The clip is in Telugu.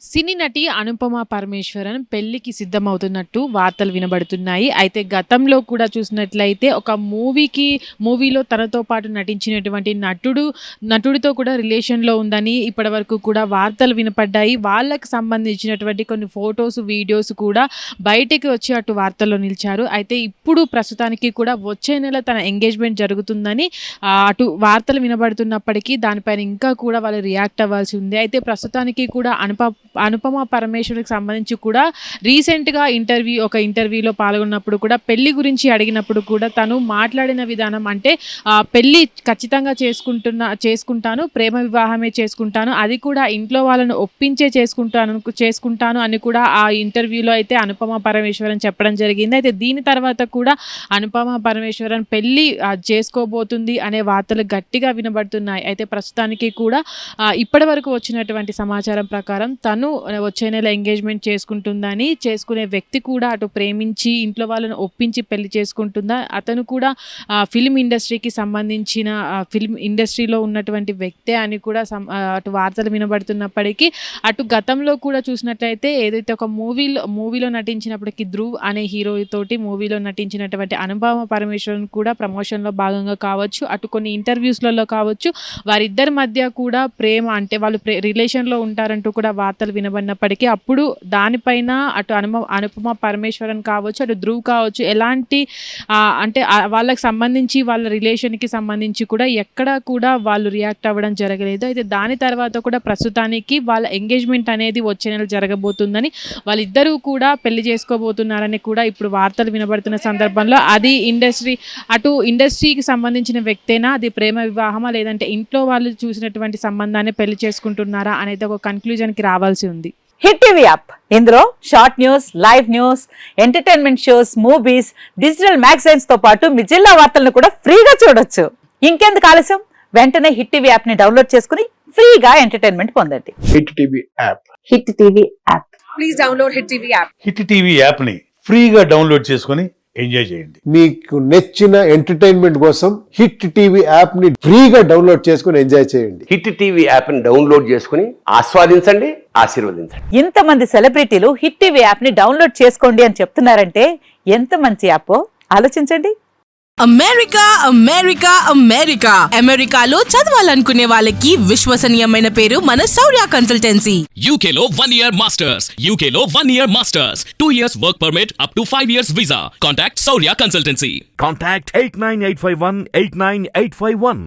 సినీ నటి అనుపమ పరమేశ్వరన్ పెళ్లికి సిద్ధమవుతున్నట్టు వార్తలు వినబడుతున్నాయి. అయితే గతంలో కూడా చూసినట్లయితే ఒక మూవీలో తనతో పాటు నటించినటువంటి నటుడితో కూడా రిలేషన్‌లో ఉందని ఇప్పటివరకు కూడా వార్తలు వినపడ్డాయి. వాళ్ళకి సంబంధించినటువంటి కొన్ని ఫోటోస్, వీడియోస్ కూడా బయటికి వచ్చి అటు వార్తల్లో నిలిచారు. అయితే ఇప్పుడు ప్రస్తుతానికి కూడా వచ్చే నెల తన ఎంగేజ్‌మెంట్ జరుగుతుందని అటు వార్తలు వినబడుతున్నప్పటికీ దానిపైన ఇంకా కూడా వాళ్ళు రియాక్ట్ అవ్వాల్సి ఉంది. అయితే ప్రస్తుతానికి కూడా అనుపమ పరమేశ్వరికి సంబంధించి కూడా రీసెంట్‌గా ఒక ఇంటర్వ్యూలో పాల్గొన్నప్పుడు కూడా పెళ్లి గురించి అడిగినప్పుడు కూడా తను మాట్లాడిన విధానం అంటే పెళ్లి ఖచ్చితంగా చేసుకుంటాను, ప్రేమ వివాహమే చేసుకుంటాను, అది కూడా ఇంట్లో వాళ్ళను ఒప్పించే చేసుకుంటాను అని కూడా ఆ ఇంటర్వ్యూలో అయితే అనుపమ పరమేశ్వరన్ చెప్పడం జరిగింది. అయితే దీని తర్వాత కూడా అనుపమ పరమేశ్వరన్ పెళ్లి చేసుకోబోతుంది అనే వార్తలు గట్టిగా వినబడుతున్నాయి. అయితే ప్రస్తుతానికి కూడా ఇప్పటి వరకు వచ్చినటువంటి సమాచారం ప్రకారం తను వచ్చే నెల ఎంగేజ్మెంట్ చేసుకుంటుందని, చేసుకునే వ్యక్తి కూడా అటు ప్రేమించి ఇంట్లో వాళ్ళని ఒప్పించి పెళ్లి చేసుకుంటుందా, అతను కూడా ఫిల్మ్ ఇండస్ట్రీకి సంబంధించిన ఫిల్మ్ ఇండస్ట్రీలో ఉన్నటువంటి వ్యక్తే అని కూడా అటు వార్తలు వినబడుతున్నప్పటికీ అటు గతంలో కూడా చూసినట్లయితే ఏదైతే ఒక మూవీలో నటించినప్పటికీ ధ్రువ్ అనే హీరో తోటి మూవీలో నటించినటువంటి అనుపమ పరమేశ్వరన్ కూడా ప్రమోషన్లో భాగంగా కావచ్చు, అటు కొన్ని ఇంటర్వ్యూస్లలో కావచ్చు, వారిద్దరి మధ్య కూడా ప్రేమ అంటే వాళ్ళు రిలేషన్లో ఉంటారంటూ కూడా వార్తలు వినబడినప్పటికీ అప్పుడు దానిపైన అటు అనుపమ పరమేశ్వరన్ కావచ్చు, అటు ధ్రువ్ కావచ్చు, ఎలాంటి అంటే వాళ్ళకి సంబంధించి వాళ్ళ రిలేషన్కి సంబంధించి కూడా ఎక్కడా కూడా వాళ్ళు రియాక్ట్ అవ్వడం జరగలేదు. అయితే దాని తర్వాత కూడా ప్రస్తుతానికి వాళ్ళ ఎంగేజ్మెంట్ అనేది వచ్చే నెల జరగబోతుందని, వాళ్ళిద్దరూ కూడా పెళ్లి చేసుకోబోతున్నారని కూడా ఇప్పుడు వార్తలు వినబడుతున్న సందర్భంలో అది ఇండస్ట్రీకి సంబంధించిన వ్యక్తేనా, అది ప్రేమ వివాహమా, లేదంటే ఇంట్లో వాళ్ళు చూసినటువంటి సంబంధాన్ని పెళ్లి చేసుకుంటున్నారా అనేది ఒక కన్క్లూజన్కి రావాల్సి ఉంది. హిట్ టీవీ యాప్ ఇందులో short news, live news, entertainment shows, movies, digital magazines తో పాటు మీ జిల్లా వార్తలను కూడా ఫ్రీగా చూడొచ్చు. ఇంకెందుకు ఆలస్యం, వెంటనే హిట్ టీవీ యాప్ ని డౌన్లోడ్ చేసుకుని ఫ్రీగా ఎంటర్టైన్మెంట్ పొందండి. Hit TV app. Hit TV app. Please download hit TV app. Hit TV app ని ఫ్రీగా డౌన్లోడ్ చేసుకుని ఎంజాయ్ చేయండి. మీకు నచ్చిన ఎంటర్టైన్మెంట్ కోసం హిట్ టీవీ యాప్ ని ఫ్రీగా డౌన్లోడ్ చేసుకుని ఎంజాయ్ చేయండి. హిట్ టీవీ యాప్ ని డౌన్లోడ్ చేసుకుని ఆస్వాదించండి, ఆశీర్వదించండి. ఇంతమంది సెలబ్రిటీలు హిట్ టీవీ యాప్ ని డౌన్లోడ్ చేసుకోండి అని చెప్తున్నారంటే ఎంత మంచి యాప్ ఆలోచించండి. అమెరికాలో చదవాలనుకునే వాళ్ళకి విశ్వసనీయమైన పేరు మన శౌర్య కన్సల్టెన్సీ. UK లో 1 year masters, UK లో 1 year masters, 2 years work permit up to 5 years visa. Contact Saurya Consultancy. Contact 89851 89851.